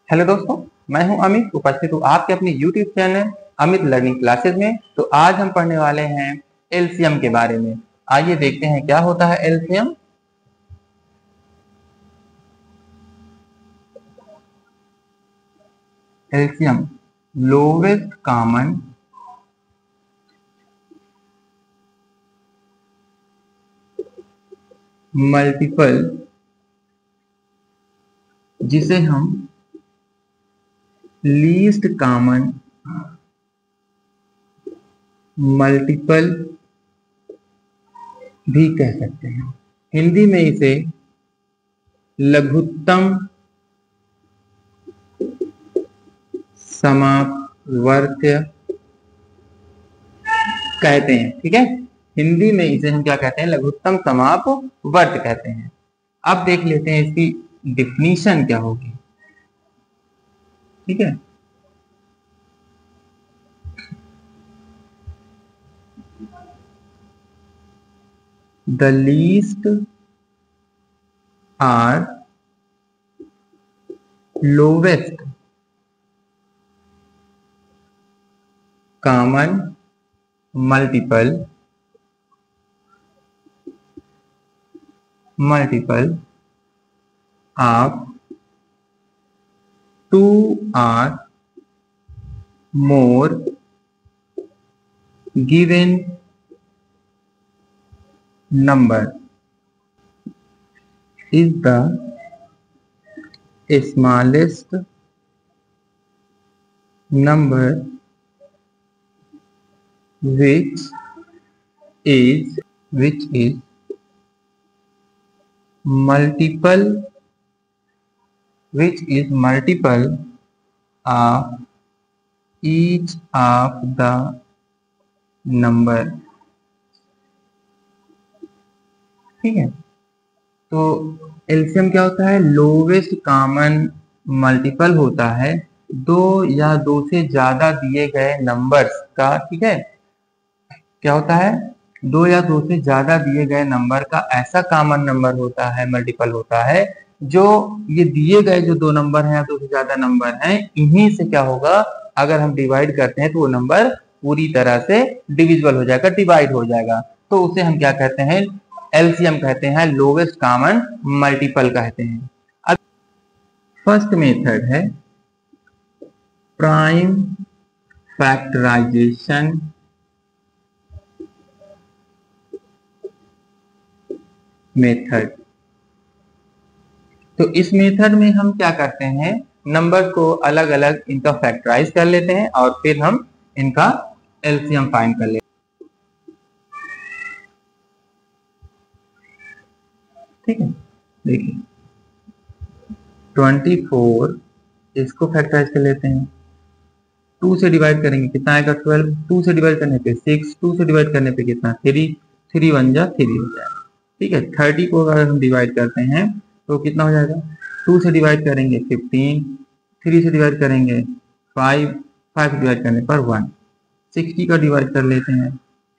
Hello दोस्तों, मैं हूं अमित, उपस्थित हूं आपके अपने YouTube channel Amit learning classes में। तो आज हम पढ़ने वाले हैं एलसीएम के बारे में। आइए देखते हैं क्या होता है LCM. LCM lowest common multiple, जिसे हम लीस्ट कॉमन मल्टीपल भी कह सकते हैं। हिंदी में इसे लघुत्तम समापवर्त्य कहते हैं। ठीक है, हिंदी में इसे हम क्या कहते हैं? लघुत्तम समापवर्त्य कहते हैं। अब देख लेते हैं इसकी डिफिनीशन क्या होगी। ठीक है, the least or lowest common multiple of 2 or more given number is the smallest number which is multiple of each of the number। ठीक है, तो एलसीएम क्या होता है? लोवेस्ट कॉमन मल्टीपल होता है दो या दो से ज्यादा दिए गए नंबर्स का। ठीक है, क्या होता है? दो या दो से ज्यादा दिए गए नंबर का ऐसा कॉमन नंबर होता है, मल्टीपल होता है, जो ये दिए गए जो दो नंबर हैं या दो से ज्यादा नंबर हैं, इन्हीं से क्या होगा, अगर हम डिवाइड करते हैं तो वो नंबर पूरी तरह से डिविजिबल हो जाएगा, डिवाइड हो जाएगा। तो उसे हम क्या कहते हैं? एलसीएम कहते हैं, लोवेस्ट कॉमन मल्टीपल कहते हैं। अब फर्स्ट मेथड है प्राइम फैक्टराइजेशन मेथड। तो इस मेथड में हम क्या करते हैं? नंबर को अलग अलग इनका फैक्टराइज कर लेते हैं और फिर हम इनका एलसीएम फाइंड कर लेते हैं। ठीक है, देखिए 24, इसको फैक्टराइज कर लेते हैं। 2 से डिवाइड करेंगे कितना आएगा? 12। 2 से डिवाइड करने पे 6, 2 से डिवाइड करने पे कितना? 3, 3 1 जा 3 हो जाएगा। ठीक है, 30 को अगर हम डिवाइड करते हैं तो कितना हो जाएगा? 2 से डिवाइड करेंगे 15, 3 से डिवाइड करेंगे 5, 5 से डिवाइड करने पर 1। 60 का डिवाइड कर लेते हैं।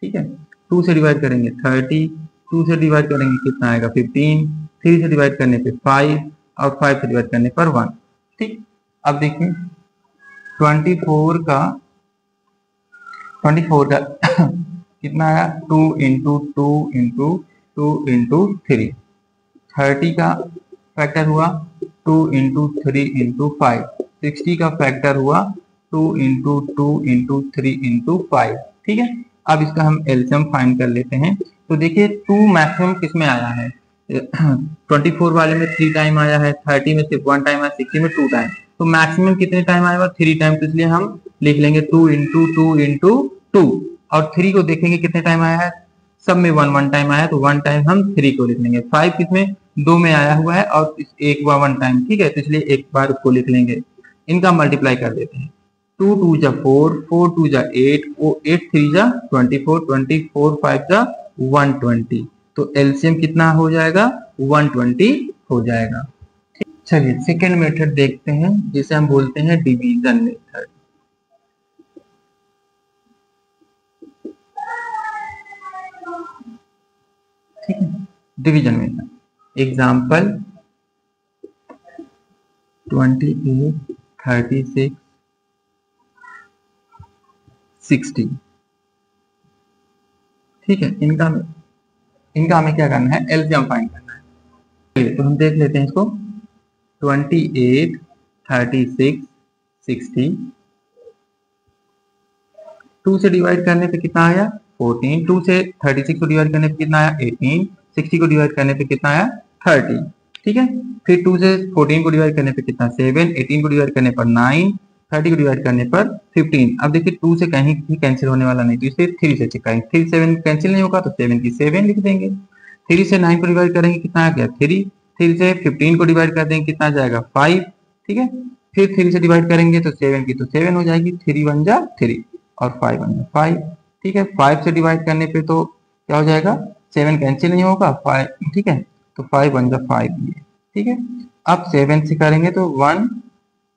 ठीक है, 2 से डिवाइड करेंगे 30, 2 से डिवाइड करेंगे कितना आएगा? 15, 3 से डिवाइड करने पे 5 और 5 से डिवाइड करने पर 1। ठीक, अब देखिए 24 का कितना आया? 2 इंटू 2 इंटू 2 इंटू 3। 30 का फैक्टर हुआ 2 इंटू 3 इंटू 5। 60 का फैक्टर हुआ 2 इंटू 2 इंटू 3 इंटू 5। ठीक है, अब इसका हम एलसीएम फाइंड कर लेते हैं। तो देखिए 2 मैक्सिमम किस में आया है? 24 वाले में 3 टाइम आया है, 30 में सिर्फ 1 टाइम आया, 60 में 2 टाइम। तो मैक्सिमम कितने टाइम आएगा? 3 टाइम। तो इसलिए हम लिख लेंगे 2 इंटू 2 इंटू 2। और 3 को देखेंगे कितने टाइम आया है? सब में 1 टाइम आया, तो 1 टाइम हम 3 को लिख लेंगे। 5 किसमें? 2 में आया हुआ है और एक बार 1 टाइम। ठीक है, तो इसलिए एक बार उसको लिख लेंगे। इनका मल्टीप्लाई कर देते हैं। 2 2 जा 4, 4 2 जा 8, 8 3 जा 24, 24 5 जा 120। तो एलसीएम कितना हो जाएगा? 120 हो जाएगा। चलिए सेकेंड मेथड देखते हैं, जिसे हम बोलते हैं डिवीजन मेथड। ठीक है, डिवीजन मेथड। एग्जाम्पल 28 36, 60। ठीक है, इनका हमें क्या करना है, एलसीएम फाइंड करना है। तो हम देख लेते हैं इसको। 28, 36, 60, 2 से डिवाइड करने पे कितना आया 14, 2 से 36 को डिवाइड करने पे कितना आया 18, 60 को डिवाइड करने पे कितना आया 30। ठीक है, फिर 2 से 14 को डिवाइड करने पे कितना 7, 18 को डिवाइड करने पर 9, 30 को डिवाइड करने पर 15। अब देखिए 2 से कहीं भी कैंसिल होने वाला नहीं, तो इसे 3 से चेक करेंगे। 3 7 कैंसिल नहीं होगा तो 7 की 7 लिख देंगे। 3 से 9 को डिवाइड करेंगे कितना आ गया 3, 3 से 15 को डिवाइड कर देंगे कितना जाएगा 5। ठीक है, फिर 3 से डिवाइड करेंगे तो 7 की तो 7 हो जाएगी, 3 1 जा 3 और 5 1 जा 5। ठीक है, 5 से डिवाइड करने पे तो क्या हो जाएगा 7 कैंसिल नहीं होगा 5। ठीक है, तो 5 1 जा 5 ये। ठीक है, अब 7 से करेंगे तो 1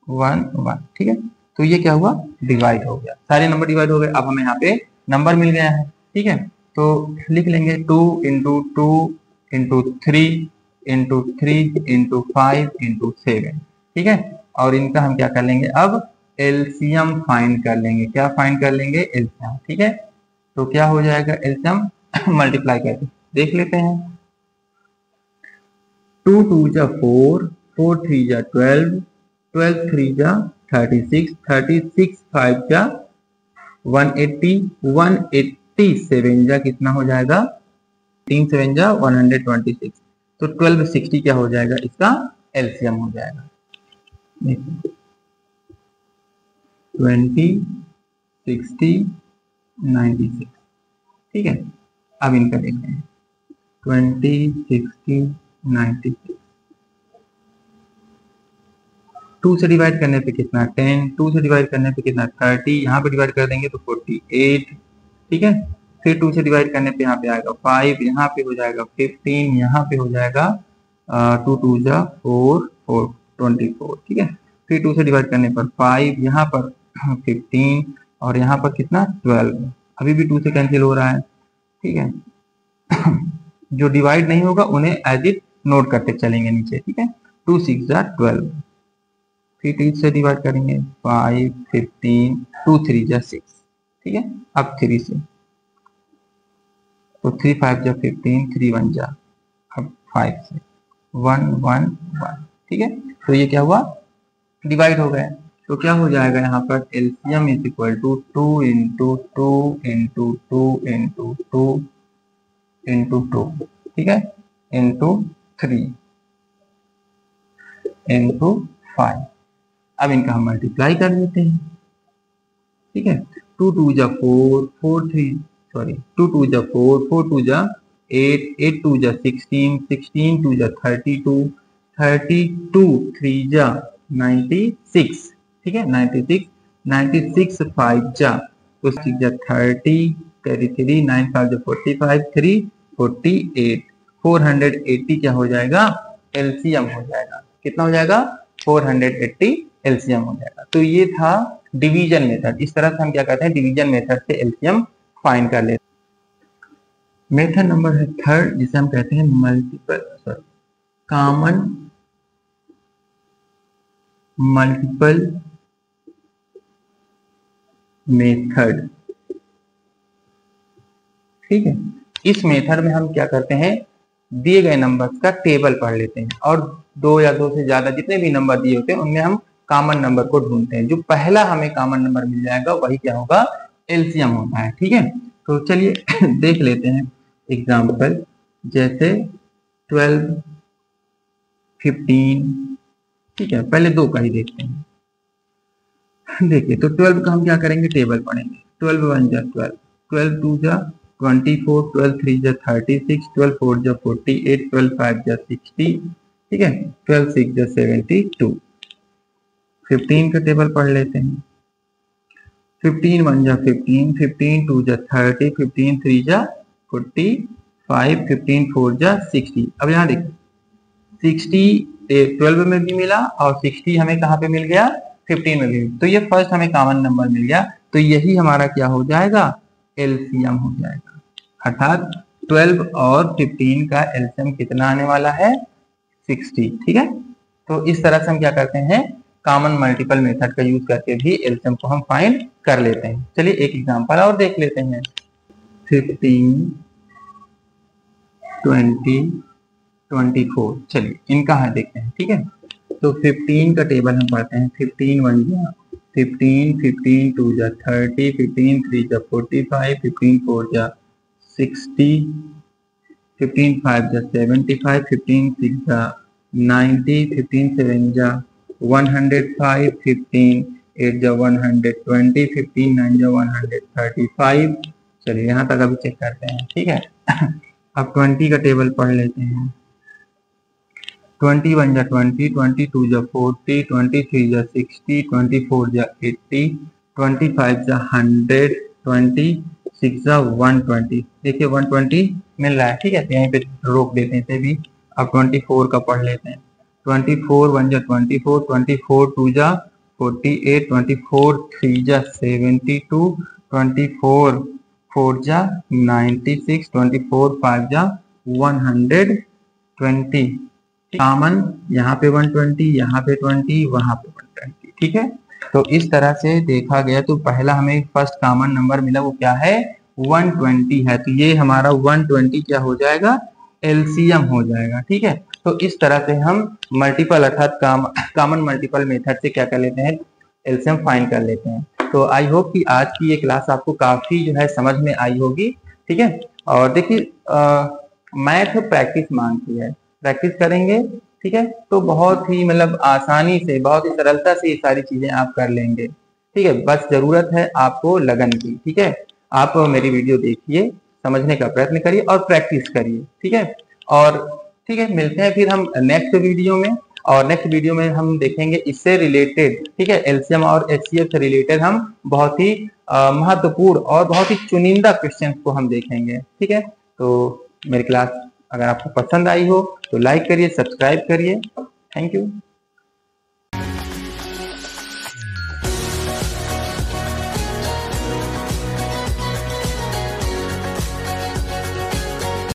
1 1। ठीक है, तो ये क्या हुआ डिवाइड हो गया, सारे नंबर डिवाइड हो गए। अब हमें यहाँ पे नंबर मिल गया है। ठीक है, तो लिख लेंगे 2 into 2 into 3 into 3 into 5 into 7। ठीक है, और इनका हम क्या कर लेंगे अब एलसीएम फाइंड कर लेंगे। क्या फाइंड कर लेंगे एलसीएम। ठीक है, तो क्या हो जाएगा एलसीएम मल्टीप्लाई करके देख लेते हैं। 2 2 जा 4, 4 3 जा 12, 12 3 जा 36, 36 5 जा 180, 187 जा कितना हो जाएगा 3 7 जा 126। तो 12 60 क्या हो जाएगा इसका एलसीएम हो जाएगा 20 60 96। ठीक है, अब इनका देखते हैं 20 60 96। 2 से डिवाइड करने पे कितना 10, 2 से डिवाइड करने पे कितना 30, यहाँ पे डिवाइड कर देंगे तो 48। ठीक है, फिर 2 से डिवाइड करने पे यहाँ पे आएगा 5, यहाँ पे हो जाएगा 15, यहाँ पे हो जाएगा 2 2 जा 4 4 24। ठीक है, फिर 2 से डिवाइड करने पर 5, यहाँ पर 15 और यहाँ पर कितना 12। अभी भी 2 से कैंसिल हो रहा है। ठीक है, जो डिवाइड नहीं होगा उन्हें एज इट नोट करते चलेंगे नीचे। ठीक है, 2 6 जा 12, फिर 3 से डिवाइड करेंगे 5 15, 2 3 जा 6। ठीक है, अब 3 से तो 3 5 जा 15, 3 1 जा अब 5 से 1 1 1। ठीक है, तो ये क्या हुआ डिवाइड हो गया। तो क्या हो जाएगा यहाँ पर LCM is equal to 2 into 2 into 2 into 2 into 2। ठीक है, इंटू 3 इंटू 5। अब इनका हम मल्टीप्लाई कर देते हैं। ठीक है, 2 2 जा 4, 4 3 सॉरी 2 2 जा 4, 4 2 जा 8, 8 2 जा 16, 16 2 जा 32, 32 3 जा 96। ठीक है, 96, 96 5 जा तो 6 जा 30, 33 9 5 जा 45, 3 48, 480 क्या हो जाएगा एलसीएम हो जाएगा। कितना हो जाएगा 480 एलसीएम हो जाएगा। तो ये था डिवीजन मेथड। इस तरह से हम क्या करते हैं डिवीजन मेथड से एलसीएम फाइंड कर लेते हैं। मेथड नंबर है थर्ड, जिसे हम कहते हैं मल्टीपल कॉमन मल्टीपल मेथड। ठीक है, इस मेथड में हम क्या करते हैं दिए गए नंबर्स का टेबल पढ़ लेते हैं और 2 या 2 से ज्यादा जितने भी नंबर दिए होते हैं उनमें हम कॉमन नंबर को ढूंढते हैं। जो पहला हमें कॉमन नंबर मिल जाएगा वही क्या होगा एलसीएम होता है। ठीक है, तो चलिए देख लेते हैं एग्जांपल, जैसे 12 15। ठीक है, पहले 2 का ही देखते हैं। देखिए तो 12 का हम क्या करेंगे टेबल पढ़ेंगे। 12 1 जा 12, 12 2 जा 24, 12 3 जा 36, 12 4 जा 48, 12 5 जा 60। ठीक है, 12 6 जा 72। 15 का टेबल पढ़ लेते हैं। 15 1 जा 15, 15 2 जा 30, 15 3 जा 45, 15 4 जा 60। अब यहाँ देखिए 60 12 में भी मिला और 60 हमें कहाँ पे मिल गया 15 में भी। तो ये फर्स्ट हमें कॉमन नंबर मिल गया, तो यही हमारा क्या हो जाएगा एलसीएम हो जाएगा। अर्थात 12 और 15 का एलसीएम कितना आने वाला है 60। ठीक है, तो इस तरह से हम क्या करते हैं कॉमन मल्टीपल मेथड का यूज करके भी एलसीएम को हम फाइंड कर लेते हैं। चलिए एक एग्जांपल और देख लेते हैं। 15, 20, 24, चलिए इनका है देखते हैं। ठीक है, तो 15 का टेबल हम पढ़ते हैं। 15 1 जा 15, 15 2 जा 30, 15 3 जा 45, 15 4 जा 60, 15 5 जा 75, 15 6 जा 90, 15 7 जा 105, 15 8 जा 120, 15 9 जा 135। चलिए यहाँ तक अभी चेक करते हैं। ठीक है, अब 20 का टेबल पढ़ लेते हैं। 21 जा 20, 22 जा 40, 23 जा 60, 24 जा 80, 25 जा 100, 26 जा 120। देखिए 120 मिल रहा है। ठीक है, तो यहीं पे रोक देते हैं इसे भी। अब 24 का पढ़ लेते हैं। 24 1 जा 24, 24 2 जा 48, 24 3 जा 72, 24 4 जा 96, 24 5 जा 120। कॉमन यहाँ पे 120, यहाँ पे 20, वहां पे 120। ठीक है, तो इस तरह से देखा गया तो पहला हमें फर्स्ट कॉमन नंबर मिला, वो क्या है 120 है। तो ये हमारा 120 क्या हो जाएगा, एलसीएम हो जाएगा। ठीक है, तो इस तरह से हम मल्टीपल अर्थात कॉमन मल्टीपल मेथड से क्या कर लेते हैं, एलसीएम फाइंड कर लेते हैं। तो आई होप कि आज की ये क्लास आपको काफी जो है समझ में आई होगी। ठीक है, और देखिए मैथ प्रैक्टिस मांगती है, प्रैक्टिस करेंगे। ठीक है, तो बहुत ही मतलब आसानी से, बहुत ही सरलता से ये सारी चीजें आप कर लेंगे। ठीक है, बस जरूरत है आपको लगन की। ठीक है, आप मेरी वीडियो देखिए, समझने का प्रयत्न करिए और प्रैक्टिस करिए। ठीक है, और ठीक है, मिलते हैं फिर हम नेक्स्ट वीडियो में। और नेक्स्ट वीडियो में हम देखेंगे इससे रिलेटेड, ठीक है, एलसीएम और एचसीएफ से रिलेटेड हम बहुत ही महत्वपूर्ण और बहुत ही चुनिंदा क्वेश्चन को हम देखेंगे। ठीक है, तो मेरी क्लास अगर आपको पसंद आई हो तो लाइक करिए, सब्सक्राइब करिए। Thank you.